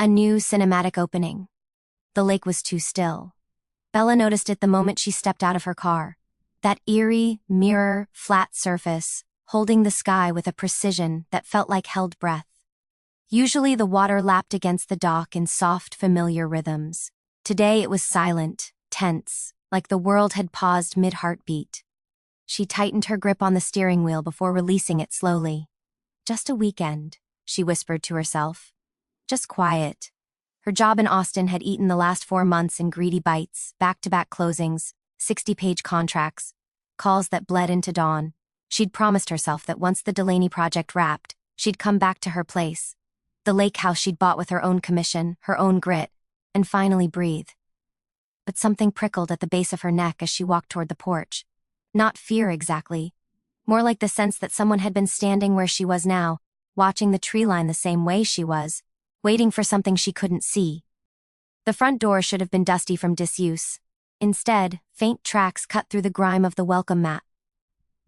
A new cinematic opening. The lake was too still. Bella noticed it the moment she stepped out of her car. That eerie, mirror, flat surface, holding the sky with a precision that felt like held breath. Usually the water lapped against the dock in soft, familiar rhythms. Today it was silent, tense, like the world had paused mid-heartbeat. She tightened her grip on the steering wheel before releasing it slowly. Just a weekend, she whispered to herself. Just quiet. Her job in Austin had eaten the last 4 months in greedy bites, back-to-back closings, 60-page contracts, calls that bled into dawn. She'd promised herself that once the Delaney project wrapped, she'd come back to her place. The lake house she'd bought with her own commission, her own grit, and finally breathe. But something prickled at the base of her neck as she walked toward the porch. Not fear exactly. More like the sense that someone had been standing where she was now, watching the tree line the same way she was, waiting for something she couldn't see. The front door should have been dusty from disuse. Instead, faint tracks cut through the grime of the welcome mat.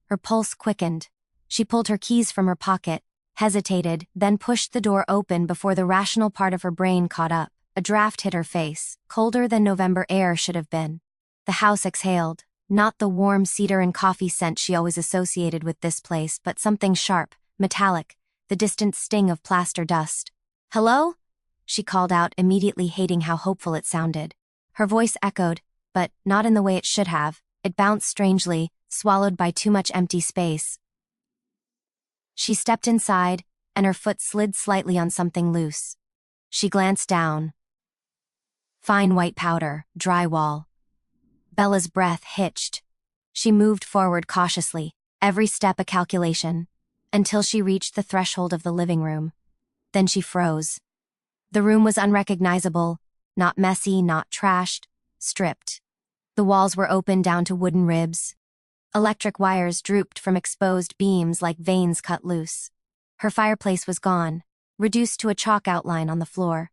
Her pulse quickened. She pulled her keys from her pocket, hesitated, then pushed the door open before the rational part of her brain caught up. A draft hit her face, colder than November air should have been. The house exhaled, not the warm cedar and coffee scent she always associated with this place, but something sharp, metallic, the distant sting of plaster dust. "Hello?" she called out, immediately hating how hopeful it sounded. Her voice echoed, but not in the way it should have. It bounced strangely, swallowed by too much empty space. She stepped inside, and her foot slid slightly on something loose. She glanced down. Fine white powder, drywall. Bella's breath hitched. She moved forward cautiously, every step a calculation, until she reached the threshold of the living room. Then she froze. The room was unrecognizable, not messy, not trashed, stripped. The walls were open down to wooden ribs. Electric wires drooped from exposed beams like veins cut loose. Her fireplace was gone, reduced to a chalk outline on the floor.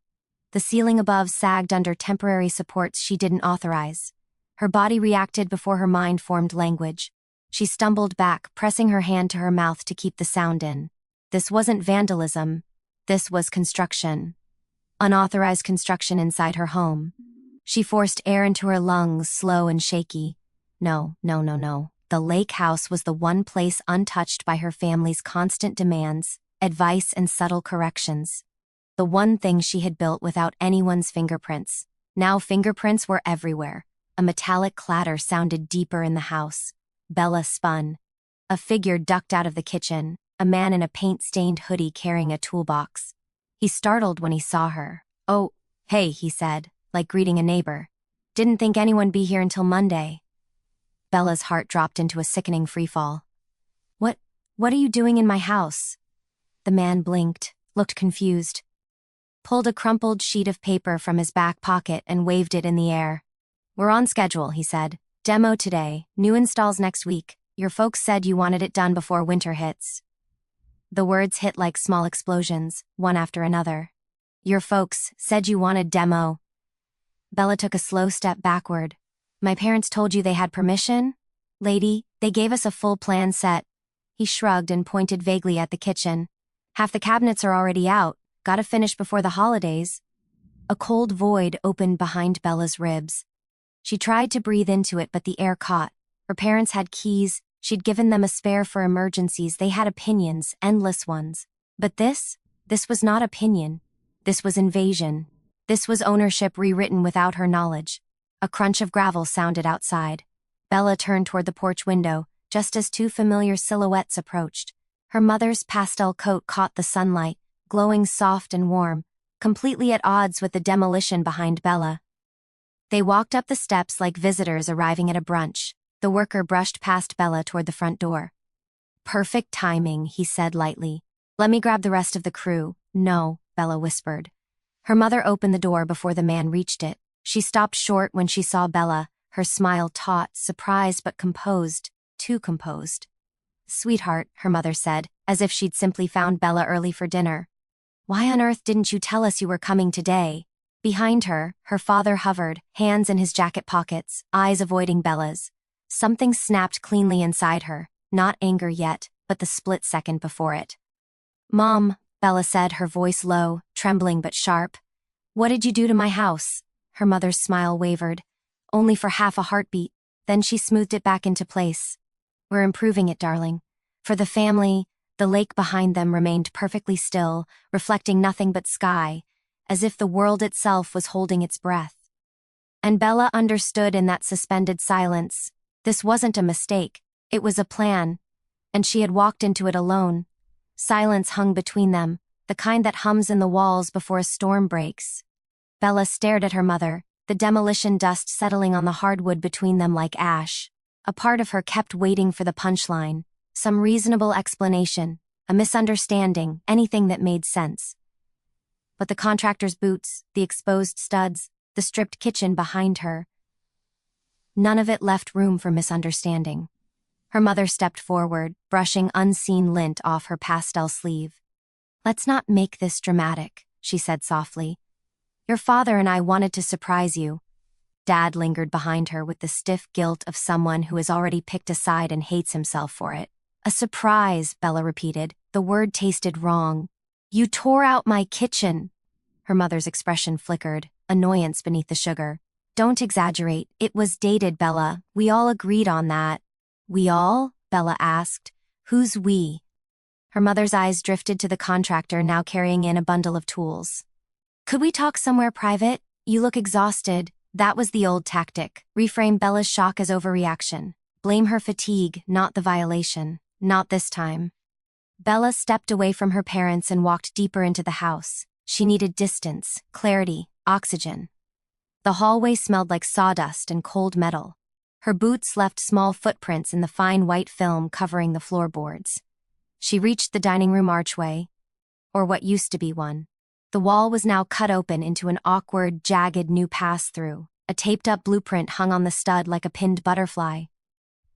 The ceiling above sagged under temporary supports she didn't authorize. Her body reacted before her mind formed language. She stumbled back, pressing her hand to her mouth to keep the sound in. This wasn't vandalism. This was construction. Unauthorized construction inside her home. She forced air into her lungs, slow and shaky. No. The lake house was the one place untouched by her family's constant demands, advice and subtle corrections. The one thing she had built without anyone's fingerprints. Now fingerprints were everywhere. A metallic clatter sounded deeper in the house. Bella spun. A figure ducked out of the kitchen, a man in a paint-stained hoodie carrying a toolbox. He startled when he saw her. "Oh, hey," he said, like greeting a neighbor. "Didn't think anyone'd be here until Monday." Bella's heart dropped into a sickening freefall. What are you doing in my house?" The man blinked, looked confused. Pulled a crumpled sheet of paper from his back pocket and waved it in the air. "We're on schedule," he said. "Demo today, new installs next week. Your folks said you wanted it done before winter hits." The words hit like small explosions, one after another. "Your folks said you wanted demo." Bella took a slow step backward. "My parents told you they had permission? Lady, they gave us a full plan set." He shrugged and pointed vaguely at the kitchen. "Half the cabinets are already out. Gotta finish before the holidays." A cold void opened behind Bella's ribs. She tried to breathe into it, but the air caught. Her parents had keys. She'd given them a spare for emergencies. They had opinions, endless ones. But this was not opinion. This was invasion. This was ownership rewritten without her knowledge. A crunch of gravel sounded outside. Bella turned toward the porch window, just as two familiar silhouettes approached. Her mother's pastel coat caught the sunlight, glowing soft and warm, completely at odds with the demolition behind Bella. They walked up the steps like visitors arriving at a brunch. The worker brushed past Bella toward the front door. "Perfect timing," he said lightly. "Let me grab the rest of the crew." "No," Bella whispered. Her mother opened the door before the man reached it. She stopped short when she saw Bella, her smile taut, surprised but composed, too composed. "Sweetheart," her mother said, as if she'd simply found Bella early for dinner. "Why on earth didn't you tell us you were coming today?" Behind her, her father hovered, hands in his jacket pockets, eyes avoiding Bella's. Something snapped cleanly inside her, not anger yet, but the split second before it. "Mom," Bella said, her voice low, trembling but sharp. What did you do to my house? Her mother's smile wavered, only for half a heartbeat, then she smoothed it back into place. We're improving it, darling. For the family, the lake behind them remained perfectly still, reflecting nothing but sky, as if the world itself was holding its breath. And Bella understood in that suspended silence. This wasn't a mistake, it was a plan, and she had walked into it alone. Silence hung between them, the kind that hums in the walls before a storm breaks. Bella stared at her mother, the demolition dust settling on the hardwood between them like ash. A part of her kept waiting for the punchline, some reasonable explanation, a misunderstanding, anything that made sense. But the contractor's boots, the exposed studs, the stripped kitchen behind her, none of it left room for misunderstanding. Her mother stepped forward, brushing unseen lint off her pastel sleeve. "Let's not make this dramatic," she said softly. "Your father and I wanted to surprise you." Dad lingered behind her with the stiff guilt of someone who has already picked a side and hates himself for it. "A surprise," Bella repeated. The word tasted wrong. "You tore out my kitchen." Her mother's expression flickered, annoyance beneath the sugar. "Don't exaggerate. It was dated, Bella. We all agreed on that." "We all?" Bella asked. "Who's we?" Her mother's eyes drifted to the contractor now carrying in a bundle of tools. "Could we talk somewhere private? You look exhausted." That was the old tactic. Reframe Bella's shock as overreaction. Blame her fatigue, not the violation. Not this time. Bella stepped away from her parents and walked deeper into the house. She needed distance, clarity, oxygen. The hallway smelled like sawdust and cold metal. Her boots left small footprints in the fine white film covering the floorboards. She reached the dining room archway, or what used to be one. The wall was now cut open into an awkward, jagged new pass-through. A taped-up blueprint hung on the stud like a pinned butterfly.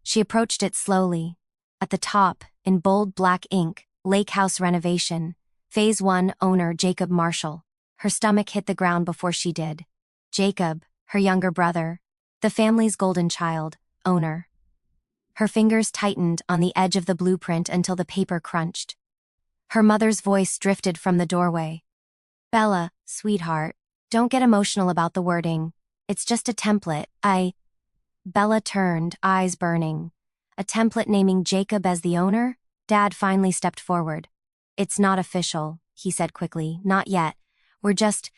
She approached it slowly. At the top, in bold black ink, Lake House Renovation, Phase 1 owner Jacob Marshall. Her stomach hit the ground before she did. Jacob, her younger brother, the family's golden child, owner. Her fingers tightened on the edge of the blueprint until the paper crunched. Her mother's voice drifted from the doorway. "Bella, sweetheart, don't get emotional about the wording. It's just a template. Bella turned, eyes burning. A template naming Jacob as the owner? Dad finally stepped forward. "It's not official," he said quickly. "Not yet. We're just..."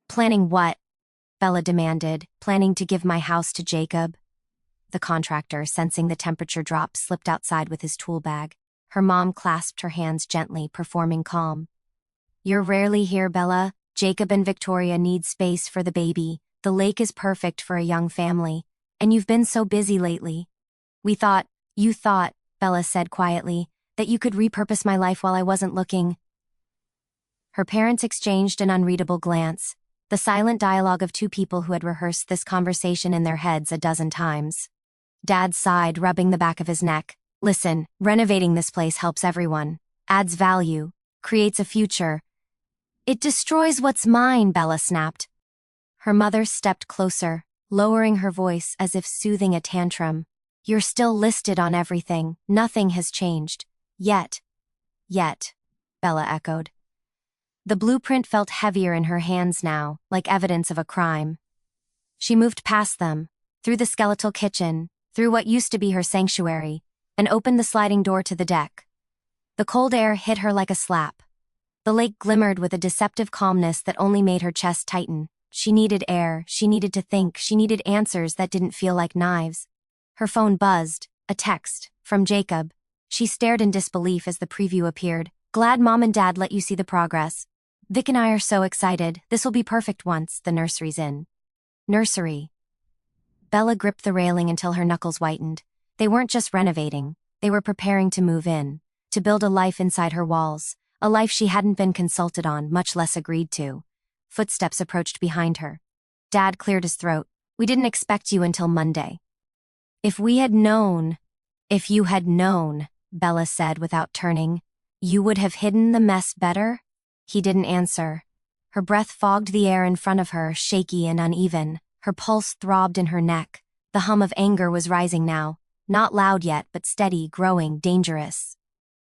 "Planning what?" Bella demanded. "Planning to give my house to Jacob." The contractor, sensing the temperature drop, slipped outside with his tool bag. Her mom clasped her hands gently, performing calm. "You're rarely here, Bella. Jacob and Victoria need space for the baby. The lake is perfect for a young family. And you've been so busy lately. You thought, Bella said quietly, that you could repurpose my life while I wasn't looking." Her parents exchanged an unreadable glance, the silent dialogue of two people who had rehearsed this conversation in their heads a dozen times. Dad sighed, rubbing the back of his neck. "Listen, renovating this place helps everyone, adds value, creates a future." "It destroys what's mine," Bella snapped. Her mother stepped closer, lowering her voice as if soothing a tantrum. "You're still listed on everything. Nothing has changed. Yet." "Yet," Bella echoed. The blueprint felt heavier in her hands now, like evidence of a crime. She moved past them, through the skeletal kitchen, through what used to be her sanctuary, and opened the sliding door to the deck. The cold air hit her like a slap. The lake glimmered with a deceptive calmness that only made her chest tighten. She needed air, she needed to think, she needed answers that didn't feel like knives. Her phone buzzed, a text, from Jacob. She stared in disbelief as the preview appeared. "Glad Mom and Dad let you see the progress. Vic and I are so excited. This will be perfect once the nursery's in." Nursery. Bella gripped the railing until her knuckles whitened. They weren't just renovating. They were preparing to move in, to build a life inside her walls, a life she hadn't been consulted on, much less agreed to. Footsteps approached behind her. Dad cleared his throat. "We didn't expect you until Monday." If you had known, Bella said without turning, "you would have hidden the mess better?" He didn't answer. Her breath fogged the air in front of her, shaky and uneven. Her pulse throbbed in her neck. The hum of anger was rising now, not loud yet, but steady, growing, dangerous.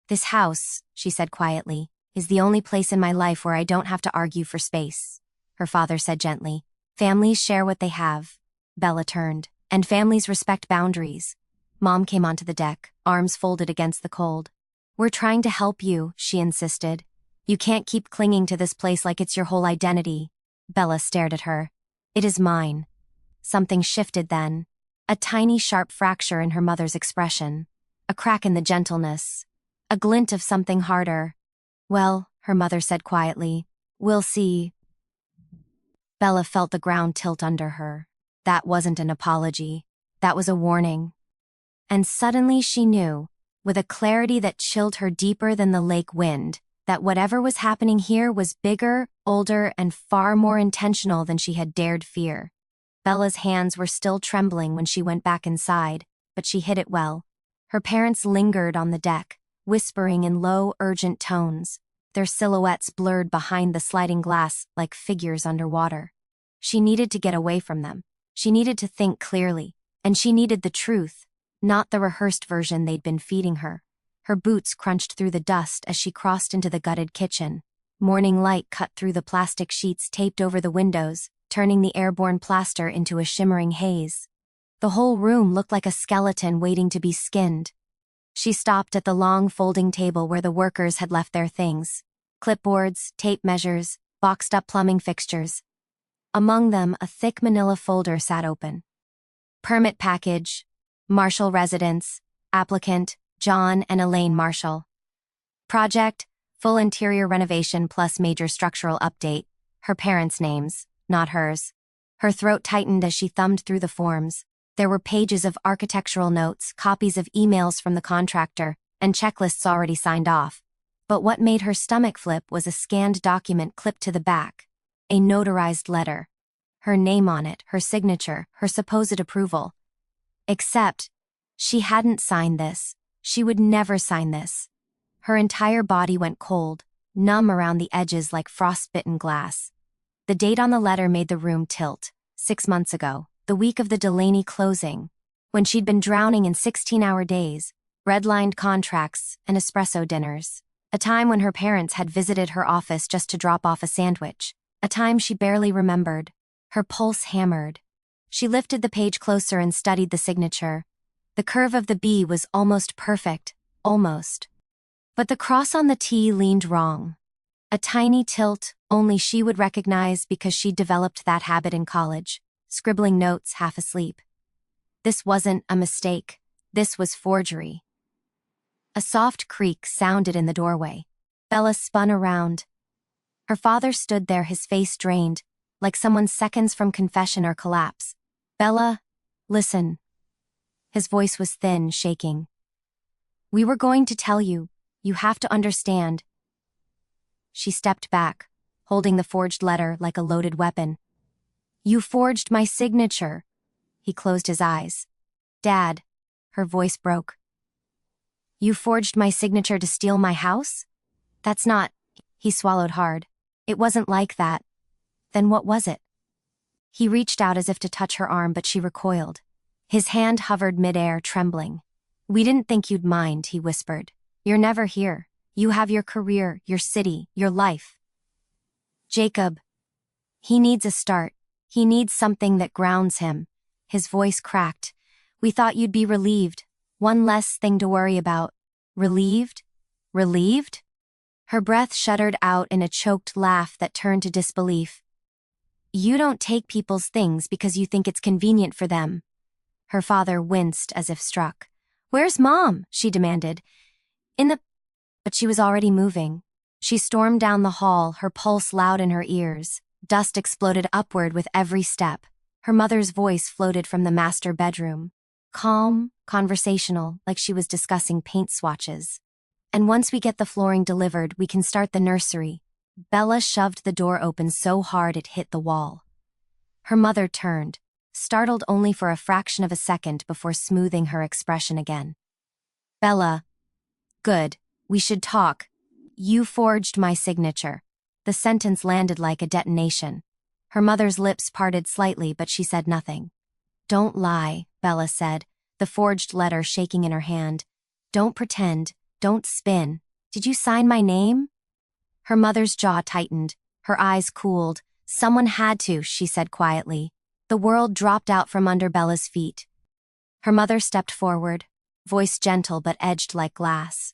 "This house," she said quietly, is the only place in my life where I don't have to argue for space," her father said gently. "Families share what they have." Bella turned. "And families respect boundaries." Mom came onto the deck, arms folded against the cold. "We're trying to help you," she insisted. "You can't keep clinging to this place like it's your whole identity." Bella stared at her. "It is mine." Something shifted then. A tiny sharp fracture in her mother's expression. A crack in the gentleness. A glint of something harder. "Well," her mother said quietly, "we'll see." Bella felt the ground tilt under her. That wasn't an apology. That was a warning. And suddenly she knew, with a clarity that chilled her deeper than the lake wind, that whatever was happening here was bigger, older, and far more intentional than she had dared fear. Bella's hands were still trembling when she went back inside, but she hid it well. Her parents lingered on the deck, whispering in low, urgent tones, their silhouettes blurred behind the sliding glass like figures underwater. She needed to get away from them. She needed to think clearly, and she needed the truth, not the rehearsed version they'd been feeding her. Her boots crunched through the dust as she crossed into the gutted kitchen. Morning light cut through the plastic sheets taped over the windows, turning the airborne plaster into a shimmering haze. The whole room looked like a skeleton waiting to be skinned. She stopped at the long folding table where the workers had left their things. Clipboards, tape measures, boxed-up plumbing fixtures. Among them, a thick manila folder sat open. Permit package, Marshall residence, applicant, John and Elaine Marshall. Project, full interior renovation plus major structural update. Her parents' names, not hers. Her throat tightened as she thumbed through the forms. There were pages of architectural notes, copies of emails from the contractor, and checklists already signed off. But what made her stomach flip was a scanned document clipped to the back. A notarized letter. Her name on it, her signature, her supposed approval. Except, she hadn't signed this. She would never sign this. Her entire body went cold, numb around the edges like frostbitten glass. The date on the letter made the room tilt. 6 months ago, the week of the Delaney closing, when she'd been drowning in 16-hour days, red-lined contracts, and espresso dinners. A time when her parents had visited her office just to drop off a sandwich. A time she barely remembered. Her pulse hammered. She lifted the page closer and studied the signature. The curve of the B was almost perfect, almost. But the cross on the T leaned wrong. A tiny tilt only she would recognize because she'd developed that habit in college, scribbling notes half asleep. This wasn't a mistake. This was forgery. A soft creak sounded in the doorway. Bella spun around. Her father stood there, his face drained, like someone seconds from confession or collapse. "Bella, listen." His voice was thin, shaking. "We were going to tell you. You have to understand." She stepped back, holding the forged letter like a loaded weapon. "You forged my signature." He closed his eyes. "Dad," her voice broke. "You forged my signature to steal my house? That's not..." He swallowed hard. "It wasn't like that." "Then what was it?" He reached out as if to touch her arm, but she recoiled. His hand hovered midair, trembling. "We didn't think you'd mind," he whispered. "You're never here. You have your career, your city, your life. Jacob. He needs a start. He needs something that grounds him." His voice cracked. "We thought you'd be relieved. One less thing to worry about." "Relieved? Relieved?" Her breath shuddered out in a choked laugh that turned to disbelief. "You don't take people's things because you think it's convenient for them." Her father winced as if struck. "Where's Mom?" she demanded. "In the..." But she was already moving. She stormed down the hall, her pulse loud in her ears. Dust exploded upward with every step. Her mother's voice floated from the master bedroom. Calm, conversational, like she was discussing paint swatches. "And once we get the flooring delivered, we can start the nursery." Bella shoved the door open so hard it hit the wall. Her mother turned, startled only for a fraction of a second before smoothing her expression again. "Bella. Good. We should talk. You forged my signature." The sentence landed like a detonation. Her mother's lips parted slightly, but she said nothing. "Don't lie," Bella said, the forged letter shaking in her hand. "Don't pretend. Don't spin. Did you sign my name?" Her mother's jaw tightened. Her eyes cooled. Someone had to, she said quietly. The world dropped out from under Bella's feet. Her mother stepped forward, voice gentle but edged like glass.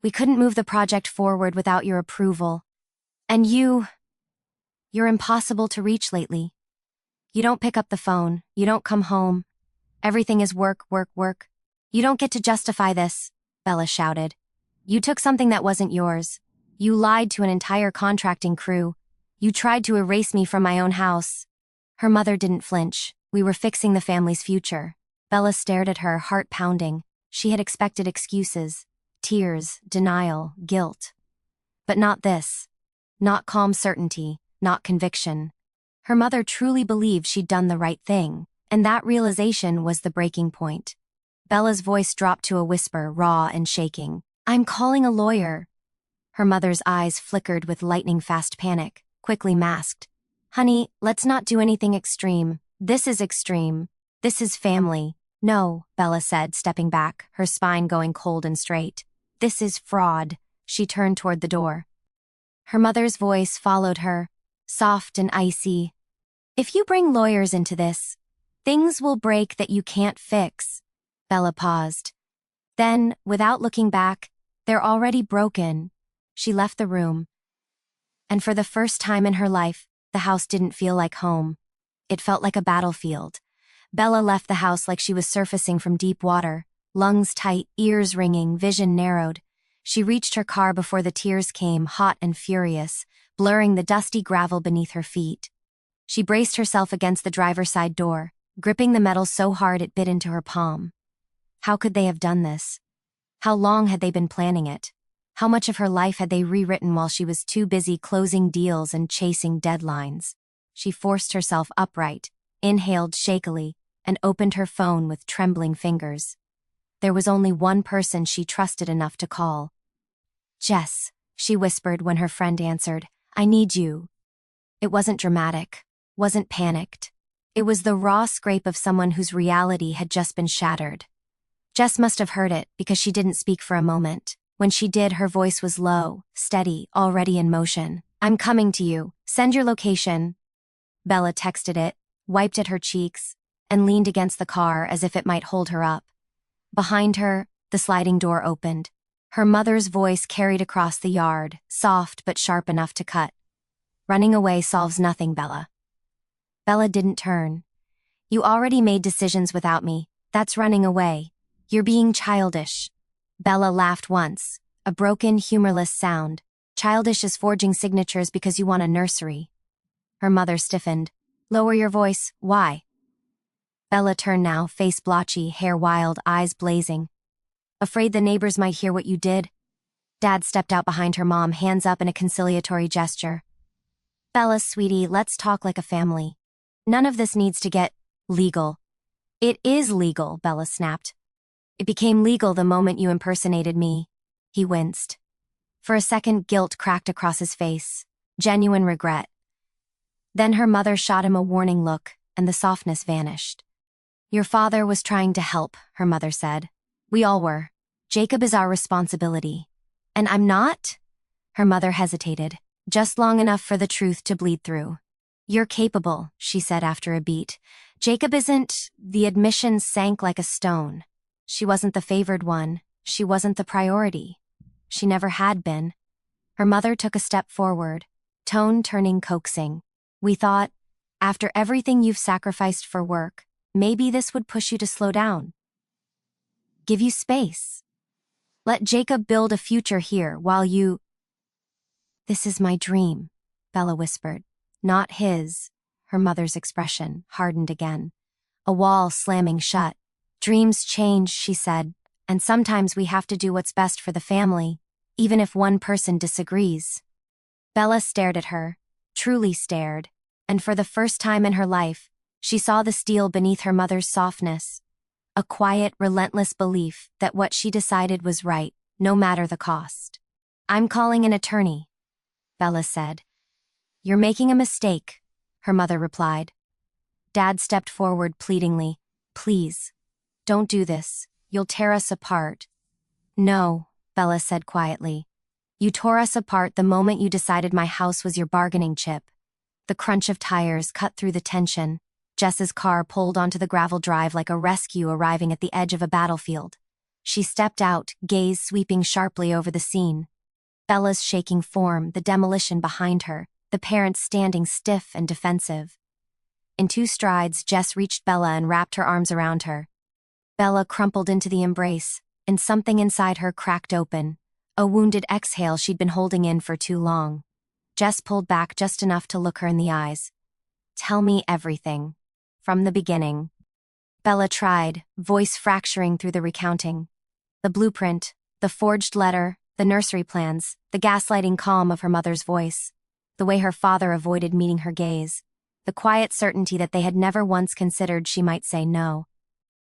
We couldn't move the project forward without your approval. And you're impossible to reach lately. You don't pick up the phone. You don't come home. Everything is work, work, work. You don't get to justify this, Bella shouted. You took something that wasn't yours. You lied to an entire contracting crew. You tried to erase me from my own house. Her mother didn't flinch. We were fixing the family's future. Bella stared at her, heart pounding. She had expected excuses, tears, denial, guilt. But not this. Not calm certainty, not conviction. Her mother truly believed she'd done the right thing, and that realization was the breaking point. Bella's voice dropped to a whisper, raw and shaking. I'm calling a lawyer. Her mother's eyes flickered with lightning-fast panic, quickly masked. Honey, let's not do anything extreme. This is extreme. This is family. No, Bella said, stepping back, her spine going cold and straight. This is fraud. She turned toward the door. Her mother's voice followed her, soft and icy. If you bring lawyers into this, things will break that you can't fix. Bella paused. Then, without looking back, they're already broken. She left the room. And for the first time in her life, the house didn't feel like home. It felt like a battlefield. Bella left the house like she was surfacing from deep water, lungs tight, ears ringing, vision narrowed. She reached her car before the tears came, hot and furious, blurring the dusty gravel beneath her feet. She braced herself against the driver's side door, gripping the metal so hard it bit into her palm. How could they have done this? How long had they been planning it? How much of her life had they rewritten while she was too busy closing deals and chasing deadlines? She forced herself upright, inhaled shakily, and opened her phone with trembling fingers. There was only one person she trusted enough to call. Jess, she whispered when her friend answered. I need you. It wasn't dramatic, wasn't panicked. It was the raw scrape of someone whose reality had just been shattered. Jess must have heard it because she didn't speak for a moment. When she did, her voice was low, steady, already in motion. I'm coming to you. Send your location. Bella texted it, wiped at her cheeks, and leaned against the car as if it might hold her up. Behind her, the sliding door opened. Her mother's voice carried across the yard, soft but sharp enough to cut. Running away solves nothing, Bella. Bella didn't turn. You already made decisions without me. That's running away. You're being childish. Bella laughed once, a broken, humorless sound. Childish as forging signatures because you want a nursery. Her mother stiffened. Lower your voice. Why? Bella turned now, face blotchy, hair wild, eyes blazing. Afraid the neighbors might hear what you did? Dad stepped out behind her mom, hands up in a conciliatory gesture. Bella, sweetie, let's talk like a family. None of this needs to get legal. It is legal, Bella snapped. It became legal the moment you impersonated me. He winced. For a second, guilt cracked across his face. Genuine regret. Then her mother shot him a warning look, and the softness vanished. Your father was trying to help, her mother said. We all were. Jacob is our responsibility. And I'm not? Her mother hesitated, just long enough for the truth to bleed through. You're capable, she said after a beat. Jacob isn't. The admission sank like a stone. She wasn't the favored one. She wasn't the priority. She never had been. Her mother took a step forward, tone turning coaxing. We thought, after everything you've sacrificed for work, maybe this would push you to slow down. Give you space. Let Jacob build a future here while you... This is my dream, Bella whispered. Not his. Her mother's expression hardened again. A wall slamming shut. Dreams change, she said, and sometimes we have to do what's best for the family, even if one person disagrees. Bella stared at her, truly stared, and for the first time in her life, she saw the steel beneath her mother's softness. A quiet, relentless belief that what she decided was right, no matter the cost. I'm calling an attorney, Bella said. You're making a mistake, her mother replied. Dad stepped forward pleadingly. Please, don't do this. You'll tear us apart. No, Bella said quietly. You tore us apart the moment you decided my house was your bargaining chip. The crunch of tires cut through the tension. Jess's car pulled onto the gravel drive like a rescue arriving at the edge of a battlefield. She stepped out, gaze sweeping sharply over the scene. Bella's shaking form, the demolition behind her, the parents standing stiff and defensive. In 2 strides, Jess reached Bella and wrapped her arms around her. Bella crumpled into the embrace, and something inside her cracked open. A wounded exhale she'd been holding in for too long. Jess pulled back just enough to look her in the eyes. "Tell me everything. From the beginning." Bella tried, voice fracturing through the recounting. The blueprint, the forged letter, the nursery plans, the gaslighting calm of her mother's voice, the way her father avoided meeting her gaze, the quiet certainty that they had never once considered she might say no.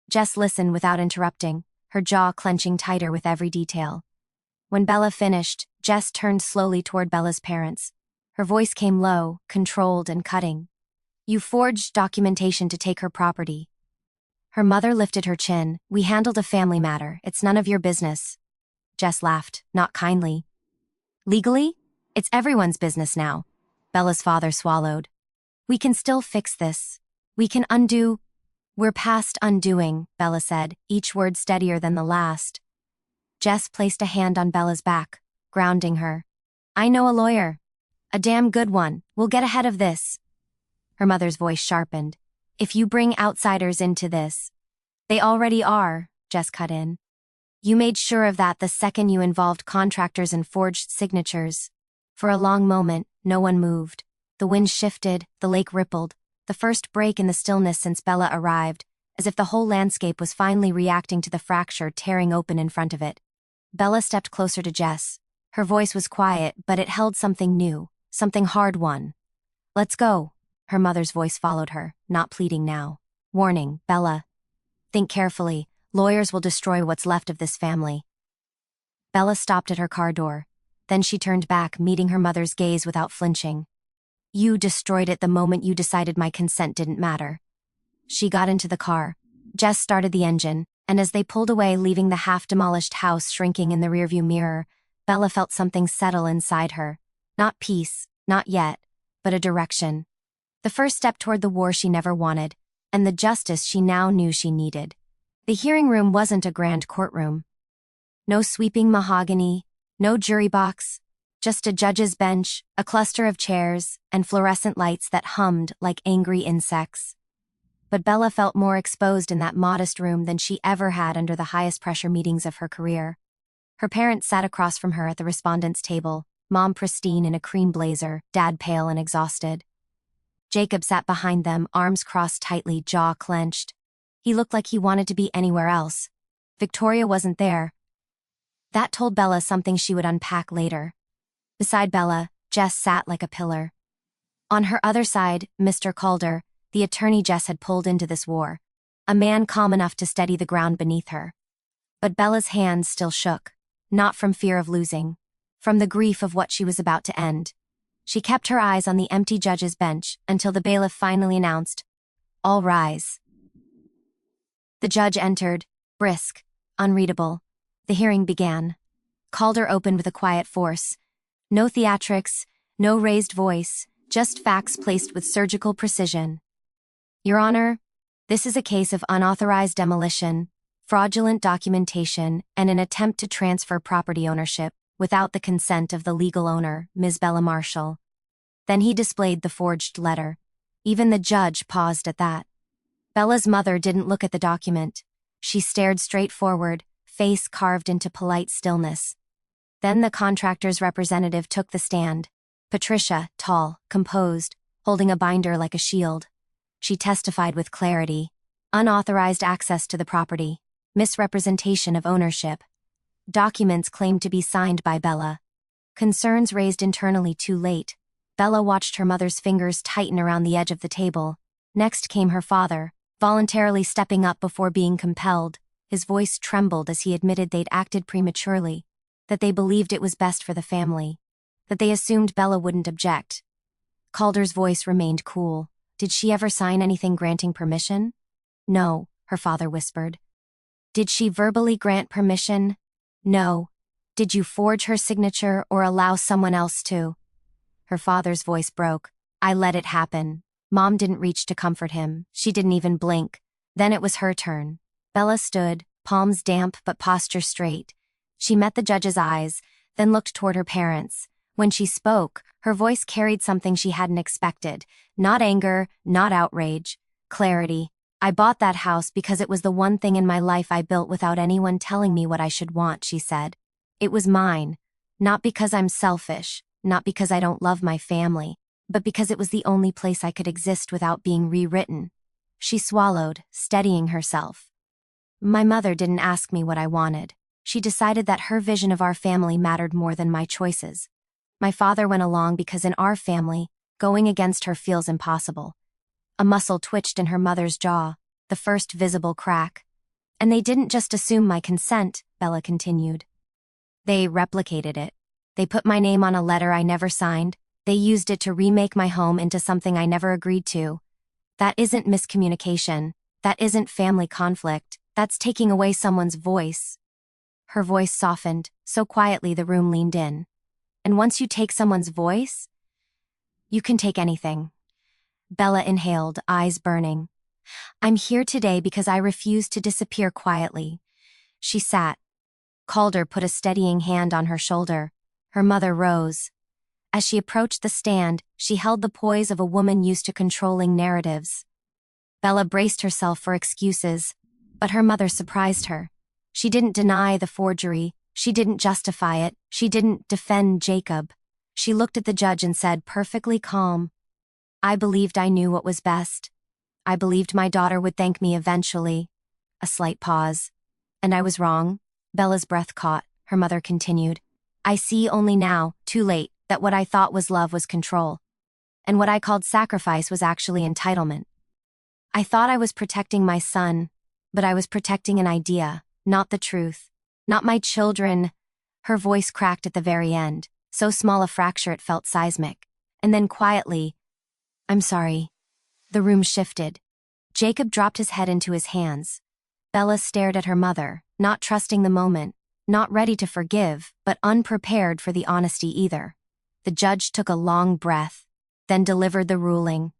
Jess listened without interrupting, her jaw clenching tighter with every detail. When Bella finished, Jess turned slowly toward Bella's parents. Her voice came low, controlled and cutting. "You forged documentation to take her property." Her mother lifted her chin. "We handled a family matter. It's none of your business." Jess laughed, not kindly. "Legally? It's everyone's business now." Bella's father swallowed. "We can still fix this. We can undo." "We're past undoing," Bella said, each word steadier than the last. Jess placed a hand on Bella's back, grounding her. "I know a lawyer. A damn good one. We'll get ahead of this." Her mother's voice sharpened. "If you bring outsiders into this." "They already are," Jess cut in. "You made sure of that the second you involved contractors and forged signatures." For a long moment, no one moved. The wind shifted, the lake rippled, the first break in the stillness since Bella arrived, as if the whole landscape was finally reacting to the fracture tearing open in front of it. Bella stepped closer to Jess. Her voice was quiet, but it held something new, something hard-won. "Let's go." Her mother's voice followed her, not pleading now. "Warning, Bella. Think carefully. Lawyers will destroy what's left of this family." Bella stopped at her car door. Then she turned back, meeting her mother's gaze without flinching. "You destroyed it the moment you decided my consent didn't matter." She got into the car. Jess started the engine, and as they pulled away, leaving the half-demolished house shrinking in the rearview mirror, Bella felt something settle inside her. Not peace, not yet, but a direction. The first step toward the war she never wanted, and the justice she now knew she needed. The hearing room wasn't a grand courtroom. No sweeping mahogany, no jury box, just a judge's bench, a cluster of chairs, and fluorescent lights that hummed like angry insects. But Bella felt more exposed in that modest room than she ever had under the highest-pressure meetings of her career. Her parents sat across from her at the respondents' table, Mom pristine in a cream blazer, Dad pale and exhausted. Jacob sat behind them, arms crossed tightly, jaw clenched. He looked like he wanted to be anywhere else. Victoria wasn't there. That told Bella something she would unpack later. Beside Bella, Jess sat like a pillar. On her other side, Mr. Calder, the attorney Jess had pulled into this war, a man calm enough to steady the ground beneath her. But Bella's hands still shook, not from fear of losing, from the grief of what she was about to end. She kept her eyes on the empty judge's bench until the bailiff finally announced, "All rise." The judge entered, brisk, unreadable. The hearing began. Calder opened with a quiet force. No theatrics, no raised voice, just facts placed with surgical precision. "Your Honor, this is a case of unauthorized demolition, fraudulent documentation, and an attempt to transfer property ownership without the consent of the legal owner, Ms. Bella Marshall." Then he displayed the forged letter. Even the judge paused at that. Bella's mother didn't look at the document. She stared straight forward, face carved into polite stillness. Then the contractor's representative took the stand. Patricia, tall, composed, holding a binder like a shield. She testified with clarity. Unauthorized access to the property. Misrepresentation of ownership. Documents claimed to be signed by Bella. Concerns raised internally too late. Bella watched her mother's fingers tighten around the edge of the table. Next came her father, voluntarily stepping up before being compelled. His voice trembled as he admitted they'd acted prematurely, that they believed it was best for the family, that they assumed Bella wouldn't object. Calder's voice remained cool. "Did she ever sign anything granting permission?" "No," her father whispered. "Did she verbally grant permission?" "No." Did you forge her signature or allow someone else to? Her father's voice broke. I let it happen. Mom didn't reach to comfort him. She didn't even blink. Then it was her turn. Bella stood, palms damp but posture straight. She met the judge's eyes, then looked toward her parents. When she spoke, her voice carried something she hadn't expected. Not anger, not outrage. Clarity. I bought that house because it was the one thing in my life I built without anyone telling me what I should want, she said. It was mine. Not because I'm selfish, not because I don't love my family, but because it was the only place I could exist without being rewritten. She swallowed, steadying herself. My mother didn't ask me what I wanted. She decided that her vision of our family mattered more than my choices. My father went along because in our family, going against her feels impossible. A muscle twitched in her mother's jaw, the first visible crack. And they didn't just assume my consent, Bella continued. They replicated it. They put my name on a letter I never signed. They used it to remake my home into something I never agreed to. That isn't miscommunication. That isn't family conflict. That's taking away someone's voice. Her voice softened, so quietly the room leaned in. And once you take someone's voice, you can take anything. Bella inhaled, eyes burning. I'm here today because I refuse to disappear quietly. She sat. Calder put a steadying hand on her shoulder. Her mother rose. As she approached the stand, she held the poise of a woman used to controlling narratives. Bella braced herself for excuses, but her mother surprised her. She didn't deny the forgery. She didn't justify it. She didn't defend Jacob. She looked at the judge and said, perfectly calm, I believed I knew what was best. I believed my daughter would thank me eventually. A slight pause. And I was wrong. Bella's breath caught. Her mother continued. I see only now, too late, that what I thought was love was control. And what I called sacrifice was actually entitlement. I thought I was protecting my son, but I was protecting an idea, not the truth. Not my children. Her voice cracked at the very end, so small a fracture it felt seismic. And then quietly, I'm sorry. The room shifted. Jacob dropped his head into his hands. Bella stared at her mother, not trusting the moment, not ready to forgive, but unprepared for the honesty either. The judge took a long breath, then delivered the ruling.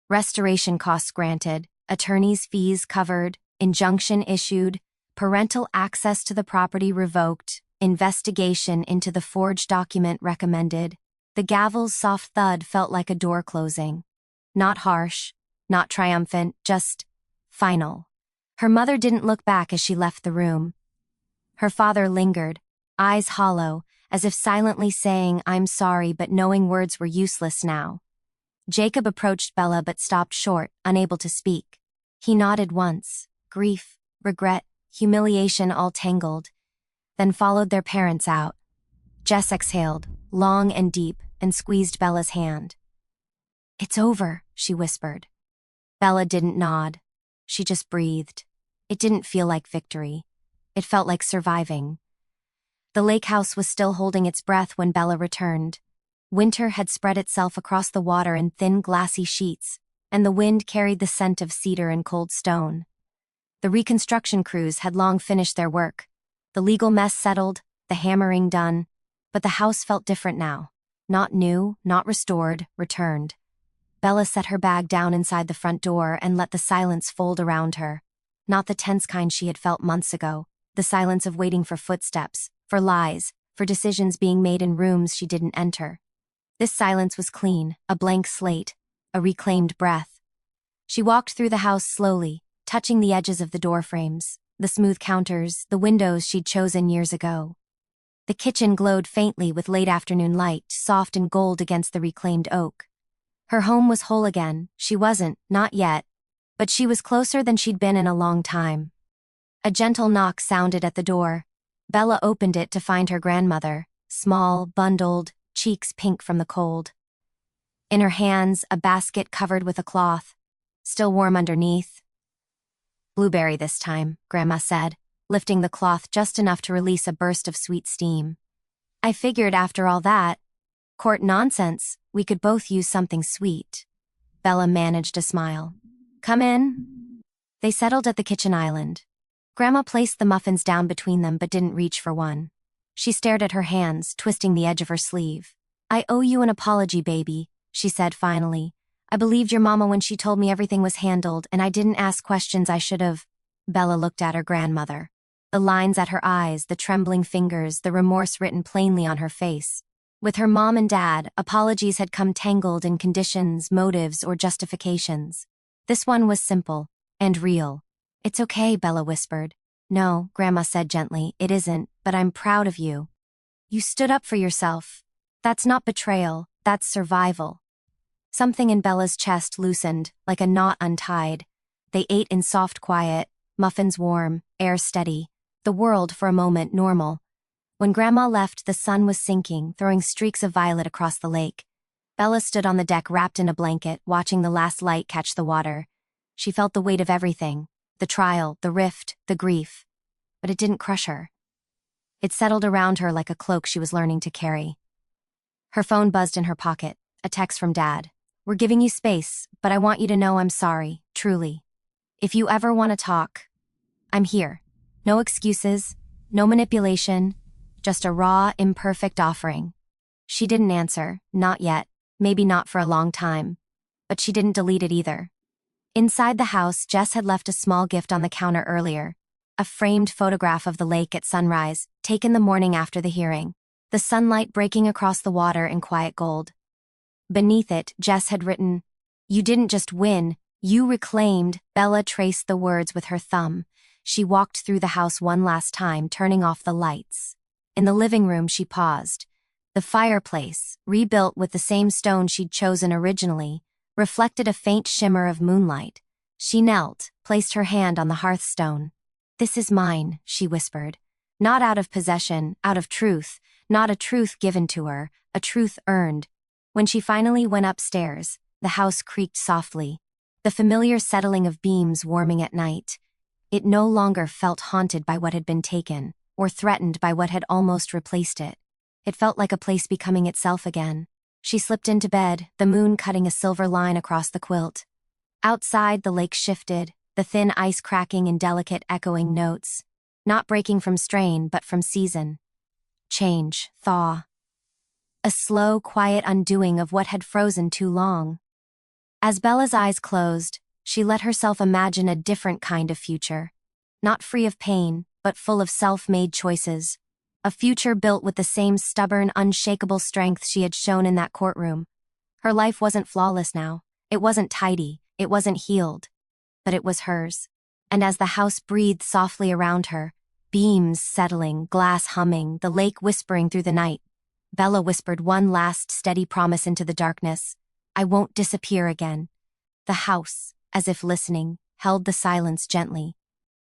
Restoration costs granted, attorney's fees covered, injunction issued, parental access to the property revoked, investigation into the forged document recommended. The gavel's soft thud felt like a door closing. Not harsh, not triumphant, just final. Her mother didn't look back as she left the room. Her father lingered, eyes hollow, as if silently saying, I'm sorry, but knowing words were useless now. Jacob approached Bella but stopped short, unable to speak. He nodded once, grief, regret, humiliation all tangled, then followed their parents out. Jess exhaled, long and deep, and squeezed Bella's hand. It's over, she whispered. Bella didn't nod. She just breathed. It didn't feel like victory. It felt like surviving. The lake house was still holding its breath when Bella returned. Winter had spread itself across the water in thin glassy sheets, and the wind carried the scent of cedar and cold stone. The reconstruction crews had long finished their work. The legal mess settled, the hammering done, but the house felt different now. Not new, not restored, returned. Bella set her bag down inside the front door and let the silence fold around her. Not the tense kind she had felt months ago, the silence of waiting for footsteps, for lies, for decisions being made in rooms she didn't enter. This silence was clean, a blank slate, a reclaimed breath. She walked through the house slowly, touching the edges of the door frames, the smooth counters, the windows she'd chosen years ago. The kitchen glowed faintly with late afternoon light, soft and gold against the reclaimed oak. Her home was whole again. She wasn't, not yet, but she was closer than she'd been in a long time. A gentle knock sounded at the door. Bella opened it to find her grandmother, small, bundled, cheeks pink from the cold. In her hands, a basket covered with a cloth, still warm underneath. Blueberry this time, Grandma said, lifting the cloth just enough to release a burst of sweet steam. I figured after all that, court nonsense, we could both use something sweet. Bella managed a smile. Come in. They settled at the kitchen island. Grandma placed the muffins down between them but didn't reach for one. She stared at her hands, twisting the edge of her sleeve. "I owe you an apology, baby," she said finally. "I believed your mama when she told me everything was handled, and I didn't ask questions I should have." Bella looked at her grandmother. The lines at her eyes, the trembling fingers, the remorse written plainly on her face. With her mom and dad, apologies had come tangled in conditions, motives, or justifications. This one was simple and real. "It's okay," Bella whispered. "No," Grandma said gently, "it isn't, but I'm proud of you. You stood up for yourself. That's not betrayal, that's survival." Something in Bella's chest loosened, like a knot untied. They ate in soft quiet, muffins warm, air steady. The world, for a moment, normal. When Grandma left, the sun was sinking, throwing streaks of violet across the lake. Bella stood on the deck wrapped in a blanket, watching the last light catch the water. She felt the weight of everything. The trial, the rift, the grief. But it didn't crush her. It settled around her like a cloak she was learning to carry. Her phone buzzed in her pocket, a text from Dad. "We're giving you space, but I want you to know I'm sorry, truly. If you ever want to talk, I'm here. No excuses, no manipulation, just a raw, imperfect offering." She didn't answer, not yet, maybe not for a long time. But she didn't delete it either. Inside the house, Jess had left a small gift on the counter earlier. A framed photograph of the lake at sunrise, taken the morning after the hearing. The sunlight breaking across the water in quiet gold. Beneath it, Jess had written, "You didn't just win, you reclaimed." Bella traced the words with her thumb. She walked through the house one last time, turning off the lights. In the living room, she paused. The fireplace, rebuilt with the same stone she'd chosen originally, reflected a faint shimmer of moonlight. She knelt, placed her hand on the hearthstone. "This is mine," she whispered. Not out of possession, out of truth, not a truth given to her, a truth earned. When she finally went upstairs, the house creaked softly. The familiar settling of beams warming at night. It no longer felt haunted by what had been taken, or threatened by what had almost replaced it. It felt like a place becoming itself again. She slipped into bed, the moon cutting a silver line across the quilt. Outside, the lake shifted, the thin ice cracking in delicate echoing notes. Not breaking from strain, but from season. Change, thaw. A slow, quiet undoing of what had frozen too long. As Bella's eyes closed, she let herself imagine a different kind of future. Not free of pain, but full of self-made choices. A future built with the same stubborn, unshakable strength she had shown in that courtroom. Her life wasn't flawless now. It wasn't tidy. It wasn't healed. But it was hers. And as the house breathed softly around her, beams settling, glass humming, the lake whispering through the night, Bella whispered one last steady promise into the darkness. "I won't disappear again." The house, as if listening, held the silence gently.